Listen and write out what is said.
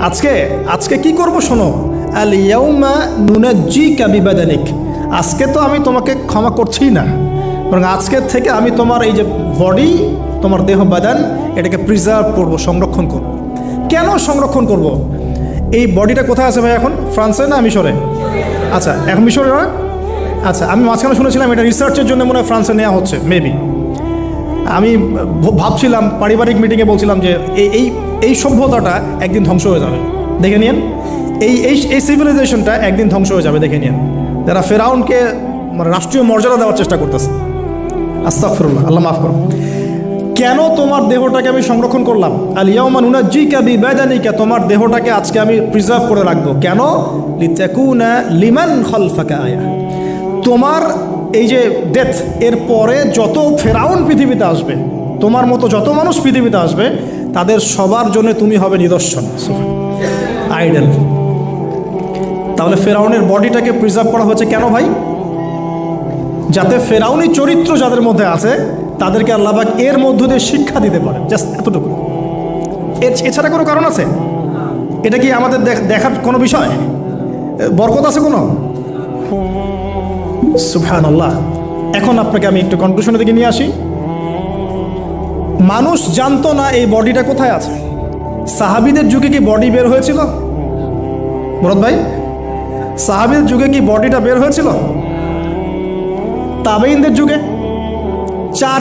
আজকে আজকে কি করব শোনো, আল ইয়াউমা নুনাজ্জিকা বিবাদানিক, আজকে তো আমি তোমাকে ক্ষমা করছি না, বরং আজকের থেকে আমি তোমার এই যে বডি, তোমার দেহ বাদান, এটাকে প্রিজার্ভ করব, সংরক্ষণ করব। কেন সংরক্ষণ করব? এই বডিটা কোথায় আছে ভাই এখন? ফ্রান্সে না মিশরে? আচ্ছা, এখন মিশরে না? আচ্ছা, আমি মাঝখানে শুনেছিলাম এটা রিসার্চের জন্য মনে হয় ফ্রান্সে নেওয়া হচ্ছে, মেবি। আমি ভাবছিলাম, পারিবারিক মিটিংয়ে বলছিলাম যে এই এই সভ্যতাটা একদিন ধ্বংস হয়ে যাবে, দেখে নিন। এই এই এই সিভিলাইজেশনটা একদিন ধ্বংস হয়ে যাবে, দেখে নিন। যারা ফেরাউনকে মানে রাষ্ট্রীয় মর্যাদা দেওয়ার চেষ্টা করতেছে, আস্তাগফিরুল্লাহ, আল্লাহ মাফ করো। কেন তোমার দেহটাকে আমি সংরক্ষণ করলাম? আল ইয়াউমা নুনাজ্জিকা বিবাদানিকা, তোমার দেহটাকে আজকে আমি প্রিজার্ভ করে রাখবো। কেন? লিতাকুনা লিমান খালফাকা আয়া, তোমার এই যে ডেথ, এর পরে যত ফেরাউন পৃথিবীতে আসবে, তোমার মতো যত মানুষ পৃথিবীতে আসবে, তাদের সবার জন্য তুমি হবে নিদর্শন, আইডল। তাহলে ফেরাউনের বডিটাকে প্রিজার্ভ করা হয়েছে কেন ভাই? যাতে ফেরাউনি চরিত্র যাদের মধ্যে আছে তাদেরকে আল্লাহ পাক এর মধ্য দিয়ে শিক্ষা দিতে পারে, জাস্ট এতটুকু। এছাড়া কোনো কারণ আছে? এটা কি আমাদের দেখার কোনো বিষয়? বরকত আছে কোনো? সুবহানাল্লাহ। এখন আপনাকে আমি একটু কনক্লুশনের দিকে নিয়ে আসি। মানুষ জানতো না এই বডিটা কোথায় আছে। সাহাবীদের যুগে কি বডি বের হয়েছিল? মুরাদ ভাই, সাহাবীদের যুগে কি বডিটা বের হয়েছিল? তাবেঈনদের যুগে?